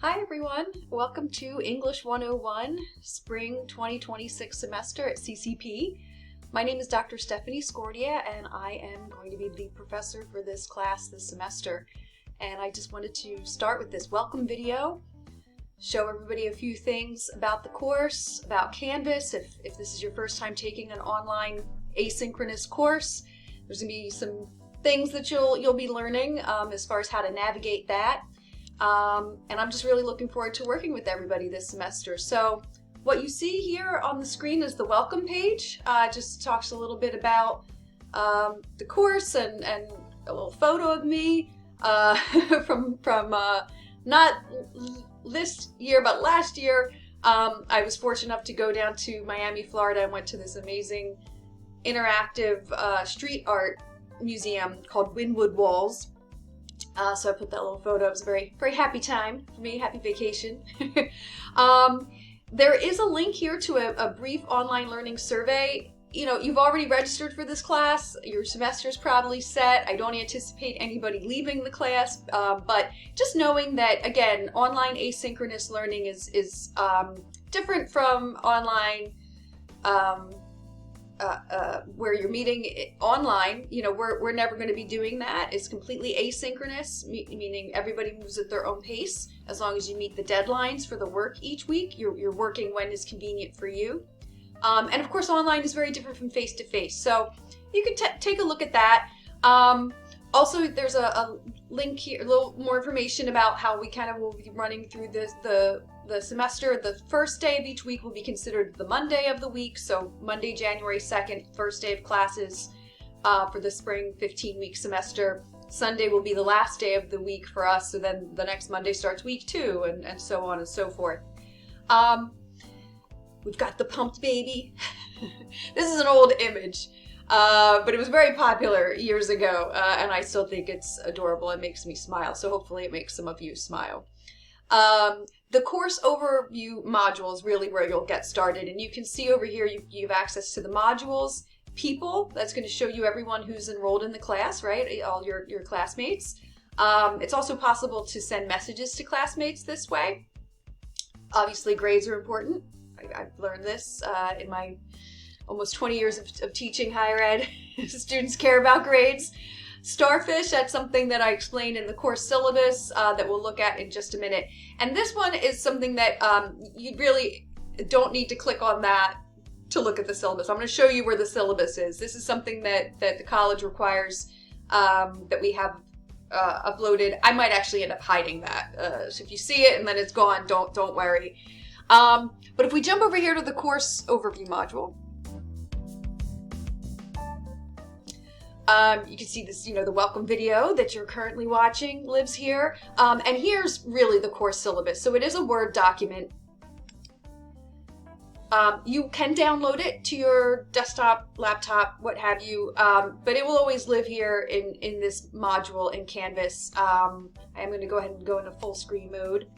Hi everyone, welcome to English 101 Spring 2026 semester at CCP. My name is Dr. Stephanie Scordia and I am going to be the professor for this class this semester. And I just wanted to start with this welcome video, show everybody a few things about the course, about Canvas. If this is your first time taking an online asynchronous course, there's going to be some things that you'll be learning as far as how to navigate that. And I'm just really looking forward to working with everybody this semester. So what you see here on the screen is the welcome page. Just talks a little bit about the course and a little photo of me from not this year but last year. I was fortunate enough to go down to Miami, Florida, and went to this amazing interactive street art museum called Wynwood Walls. So I put that little photo. It was a very, very happy time for me, happy vacation. There is a link here to a brief online learning survey. You know, you've already registered for this class. Your semester's probably set. I don't anticipate anybody leaving the class, but just knowing that, again, online asynchronous learning is different from online where you're meeting online. You know, we're never going to be doing that. It's completely asynchronous, meaning everybody moves at their own pace. As long as you meet the deadlines for the work each week, you're working when is convenient for you. And of course, online is very different from face-to-face. So you can take a look at that. Also, there's a link here, a little more information about how we kind of will be running through the semester. The first day of each week will be considered the Monday of the week. So Monday, January 2nd, first day of classes for the spring 15-week semester. Sunday will be the last day of the week for us. So then the next Monday starts week 2 and so on and so forth. We've got the pumped baby. This is an old image. But it was very popular years ago, and I still think it's adorable. It makes me smile, so hopefully it makes some of you smile. The course overview module is really where you'll get started, and you can see over here you have access to the modules, people, that's going to show you everyone who's enrolled in the class, right, all your classmates. It's also possible to send messages to classmates this way. Obviously, grades are important. I've learned this in my almost 20 years of teaching higher ed. Students care about grades. Starfish, that's something that I explained in the course syllabus that we'll look at in just a minute. And this one is something that you really don't need to click on that to look at the syllabus. I'm going to show you where the syllabus is. This is something that the college requires that we have uploaded. I might actually end up hiding that. So if you see it and then it's gone, don't worry. But if we jump over here to the course overview module, you can see this, the welcome video that you're currently watching lives here. And here's really the course syllabus. So it is a Word document. You can download it to your desktop, laptop, what have you, but it will always live here in this module in Canvas. I am going to go ahead and go into full screen mode.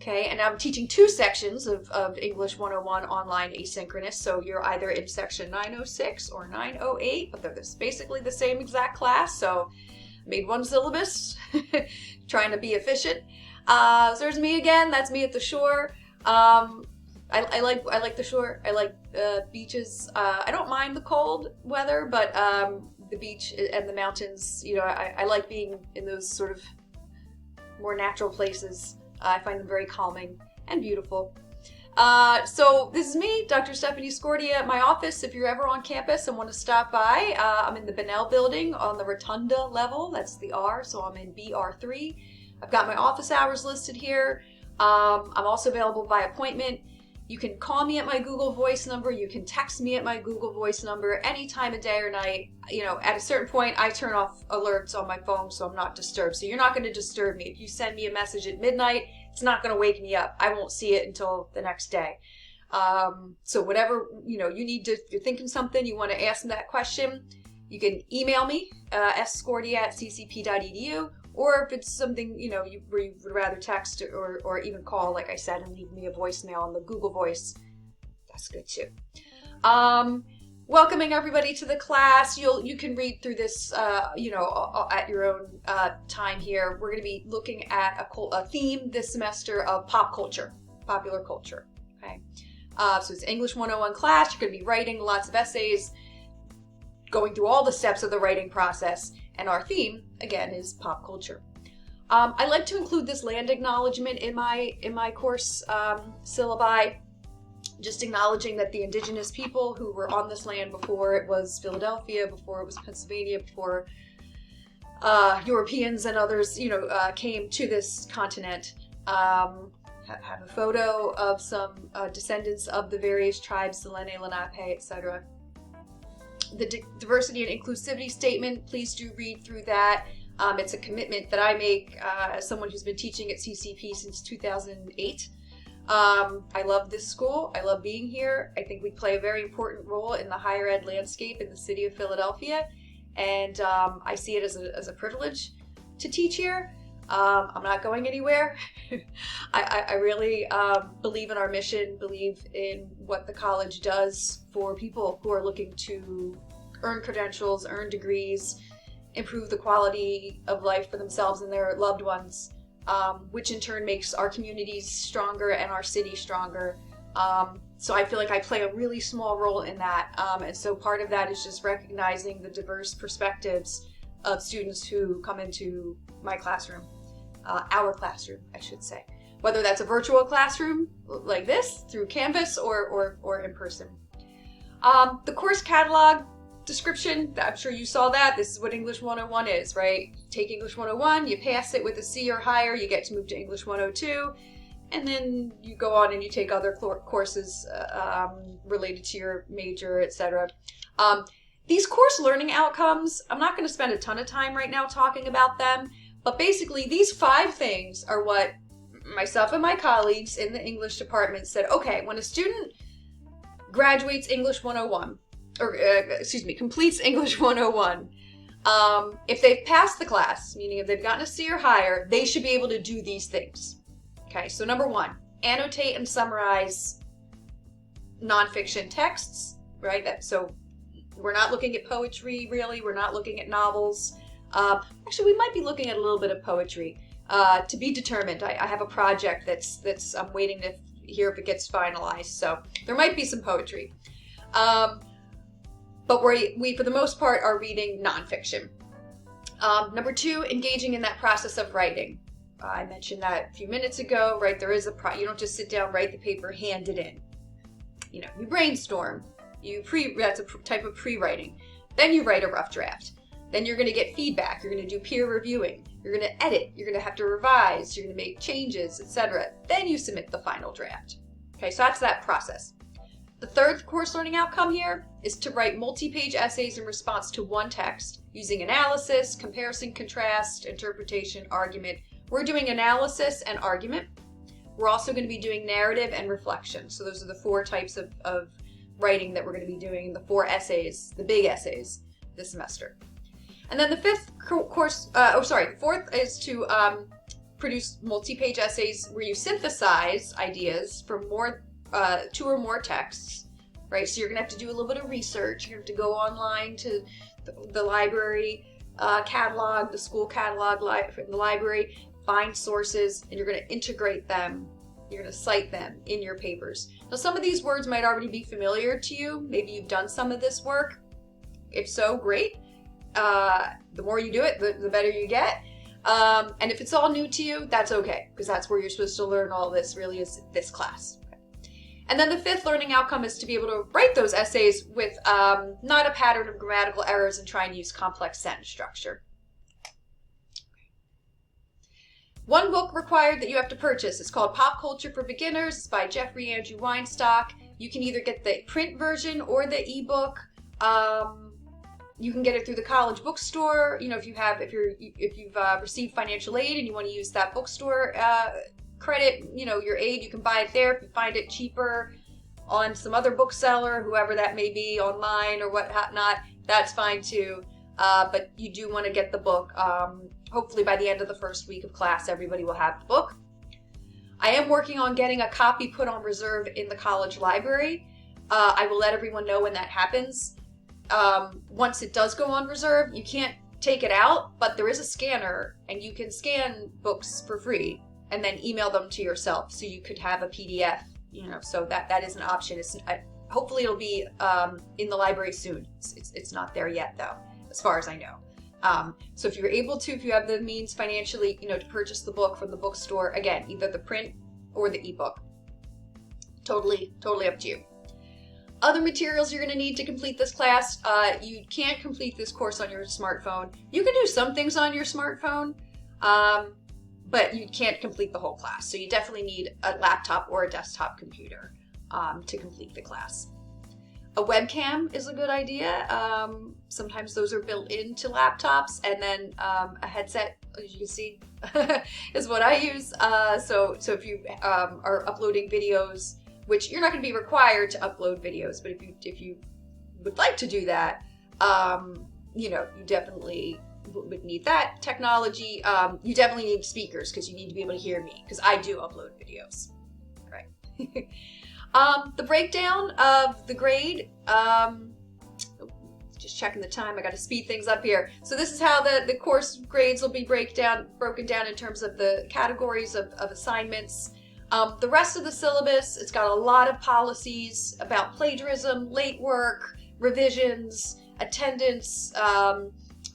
Okay, and I'm teaching 2 sections of English 101 online asynchronous, so you're either in section 906 or 908, but they're basically the same exact class, so I made one syllabus, trying to be efficient. So there's me again, that's me at the shore. I like the shore, I like beaches. I don't mind the cold weather, but the beach and the mountains, I like being in those sort of more natural places. I find them very calming and beautiful. So this is me, Dr. Stephanie Scordia, at my office. If you're ever on campus and want to stop by, I'm in the Bunnell building on the Rotunda level. That's the R, so I'm in BR3. I've got my office hours listed here. I'm also available by appointment. You can call me at my Google Voice number. You can text me at my Google Voice number any time of day or night. At a certain point, I turn off alerts on my phone so I'm not disturbed. So you're not going to disturb me. If you send me a message at midnight, it's not going to wake me up. I won't see it until the next day. So whatever, you need to, if you're thinking something, you want to ask them that question, you can email me, scordia@ccp.edu. Or if it's something, where you would rather text or even call, like I said, and leave me a voicemail on the Google Voice, that's good too. welcoming everybody to the class. You can read through this, at your own time here. We're going to be looking at a theme this semester of pop culture, popular culture. Okay, so it's English 101 class. You're going to be writing lots of essays, going through all the steps of the writing process, and our theme again is pop culture. I like to include this land acknowledgement in my course syllabi. Just acknowledging that the indigenous people who were on this land before it was Philadelphia, before it was Pennsylvania, before Europeans and others, came to this continent. Have a photo of some descendants of the various tribes, the Lenni, Lenape, etc. The diversity and inclusivity statement, please do read through that. It's a commitment that I make as someone who's been teaching at CCP since 2008. I love this school. I love being here. I think we play a very important role in the higher ed landscape in the city of Philadelphia, and I see it as a privilege to teach here. I'm not going anywhere. I really believe in our mission, believe in what the college does for people who are looking to earn credentials, earn degrees, improve the quality of life for themselves and their loved ones. Which in turn makes our communities stronger and our city stronger. So I feel like I play a really small role in that. And so part of that is just recognizing the diverse perspectives of students who come into my classroom, our classroom, I should say. Whether that's a virtual classroom like this, through Canvas, or in person. The course catalog description, I'm sure you saw that. This is what English 101 is, right? Take English 101, you pass it with a C or higher, you get to move to English 102, and then you go on and you take other courses related to your major, etc. These course learning outcomes, I'm not going to spend a ton of time right now talking about them, but basically these 5 things are what myself and my colleagues in the English department said, okay, when a student graduates English 101, completes English 101. If they've passed the class, meaning if they've gotten a C or higher, they should be able to do these things. Okay, so number 1, annotate and summarize nonfiction texts, right? So we're not looking at poetry, really. We're not looking at novels. Actually, we might be looking at a little bit of poetry. To be determined. I have a project that's I'm waiting to hear if it gets finalized, so there might be some poetry. But we, for the most part, are reading nonfiction. Number 2, engaging in that process of writing. I mentioned that a few minutes ago, right? There is you don't just sit down, write the paper, hand it in. You brainstorm. That's a type of pre-writing. Then you write a rough draft. Then you're going to get feedback. You're going to do peer reviewing. You're going to edit. You're going to have to revise. You're going to make changes, etc. Then you submit the final draft. Okay, so that's that process. The 3rd course learning outcome here is to write multi-page essays in response to one text using analysis, comparison, contrast, interpretation, argument. We're doing analysis and argument. We're also going to be doing narrative and reflection. So those are the 4 types of writing that we're going to be doing, the 4 essays, the big essays this semester. And then the 4th is to produce multi-page essays where you synthesize ideas from 2 or more texts, right? So you're going to have to do a little bit of research. You're going to have to go online to the library catalog, the school catalog in the library, find sources, and you're going to integrate them. You're going to cite them in your papers. Now, some of these words might already be familiar to you. Maybe you've done some of this work. If so, great. The more you do it, the better you get. And if it's all new to you, that's okay, because that's where you're supposed to learn all this, really, is this class. And then the 5th learning outcome is to be able to write those essays with not a pattern of grammatical errors and try and use complex sentence structure. One book required that you have to purchase. It's called Pop Culture for Beginners. It's by Jeffrey Andrew Weinstock. You can either get the print version or the ebook. You can get it through the college bookstore. If you've received financial aid and you want to use that bookstore credit, your aid, you can buy it there. If you find it cheaper on some other bookseller, whoever that may be, online or whatnot, that's fine too. But you do want to get the book. Hopefully by the end of the first week of class, everybody will have the book. I am working on getting a copy put on reserve in the college library. I will let everyone know when that happens. Once it does go on reserve, you can't take it out, but there is a scanner and you can scan books for free and then email them to yourself, so you could have a PDF, you know, so that is an option. Hopefully it'll be in the library soon. It's not there yet though, as far as I know. So if you're able to, if you have the means financially, you know, to purchase the book from the bookstore, again, either the print or the ebook, totally up to you. Other materials you're going to need to complete this class. You can't complete this course on your smartphone. You can do some things on your smartphone, but you can't complete the whole class. So you definitely need a laptop or a desktop computer to complete the class. A webcam is a good idea. Sometimes those are built into laptops, and then a headset, as you can see, is what I use. So if you are uploading videos, which you're not going to be required to upload videos, but if you would like to do that, you know, you definitely would need that technology. You definitely need speakers because you need to be able to hear me, because I do upload videos. Right. The breakdown of the grade, just checking the time, I got to speed things up here. So this is how the course grades will be broken down in terms of the categories of assignments. The rest of the syllabus, it's got a lot of policies about plagiarism, late work, revisions, attendance,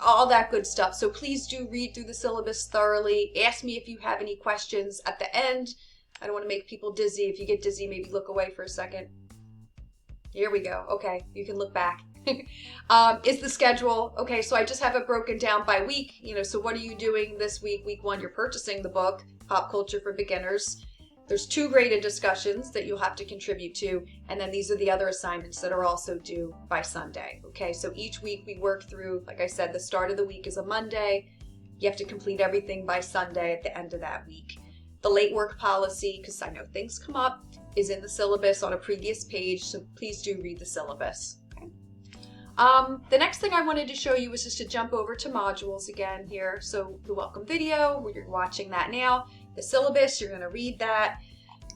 all that good stuff. So please do read through the syllabus thoroughly. Ask me if you have any questions at the end. I don't want to make people dizzy. If you get dizzy, maybe look away for a second. Here we go. Okay, you can look back. Is the schedule. Okay, so I just have it broken down by week. You know, so what are you doing this week? Week 1, you're purchasing the book, Pop Culture for Beginners. There's 2 graded discussions that you'll have to contribute to, and then these are the other assignments that are also due by Sunday. Okay, so each week we work through, like I said, the start of the week is a Monday. You have to complete everything by Sunday at the end of that week. The late work policy, because I know things come up, is in the syllabus on a previous page, so please do read the syllabus. Okay. The next thing I wanted to show you was just to jump over to modules again here. So the welcome video, you're watching that now. The syllabus, you're going to read that.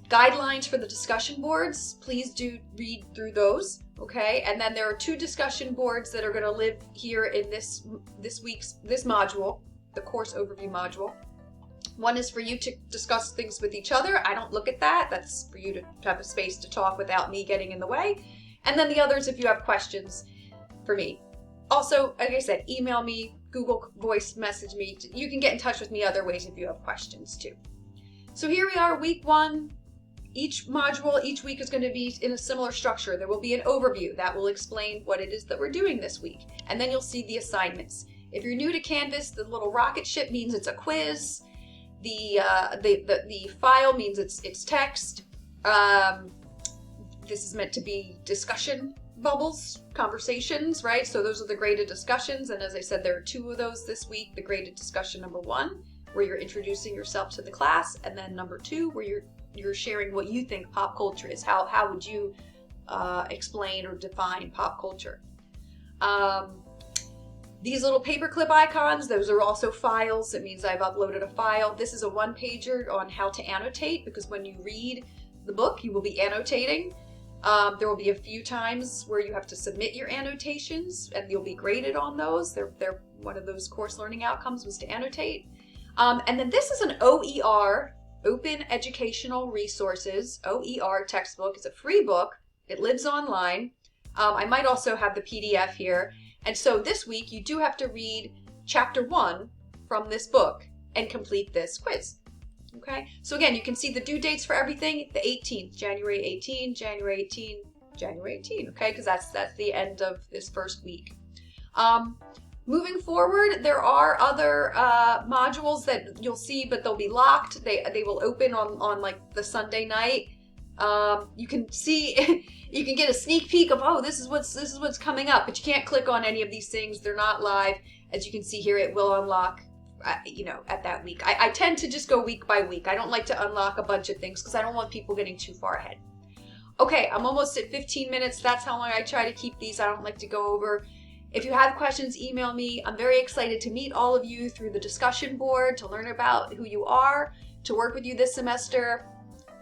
Guidelines for the discussion boards, please do read through those, okay? And then there are 2 discussion boards that are going to live here in this module, the course overview module. One is for you to discuss things with each other. I don't look at that. That's for you to have a space to talk without me getting in the way. And then the others, if you have questions for me. Also, like I said, email me, Google voice message me. You can get in touch with me other ways if you have questions too. So here we are, week 1. Each module, each week is going to be in a similar structure. There will be an overview that will explain what it is that we're doing this week. And then you'll see the assignments. If you're new to Canvas, the little rocket ship means it's a quiz. The file means it's text. This is meant to be discussion bubbles, conversations, right? So those are the graded discussions. And as I said, there are 2 of those this week. The graded discussion number 1, where you're introducing yourself to the class. And then number 2, where you're sharing what you think pop culture is. How would you explain or define pop culture? These little paperclip icons, those are also files. It means I've uploaded a file. This is a 1-pager on how to annotate, because when you read the book, you will be annotating. There will be a few times where you have to submit your annotations, and you'll be graded on those. They're one of those course learning outcomes was to annotate. And then this is an OER, Open Educational Resources, OER textbook. It's a free book. It lives online. I might also have the PDF here. And so this week you do have to read chapter 1 from this book and complete this quiz. Okay, so again, you can see the due dates for everything. The 18th, January 18, January 18, January 18, okay, because that's the end of this first week. Moving forward, there are other modules that you'll see, but they'll be locked. They will open on like the Sunday night. You can see, you can get a sneak peek of, oh, this is what's coming up, but you can't click on any of these things. They're not live. As you can see here, it will unlock, at that week. I tend to just go week by week. I don't like to unlock a bunch of things because I don't want people getting too far ahead. Okay, I'm almost at 15 minutes. That's how long I try to keep these. I don't like to go over. If you have questions, email me. I'm very excited to meet all of you through the discussion board, to learn about who you are, to work with you this semester.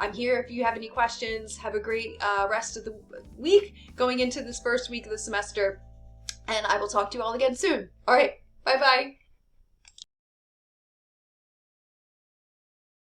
I'm here if you have any questions. Have a great rest of the week going into this first week of the semester, and I will talk to you all again soon. All right, bye-bye.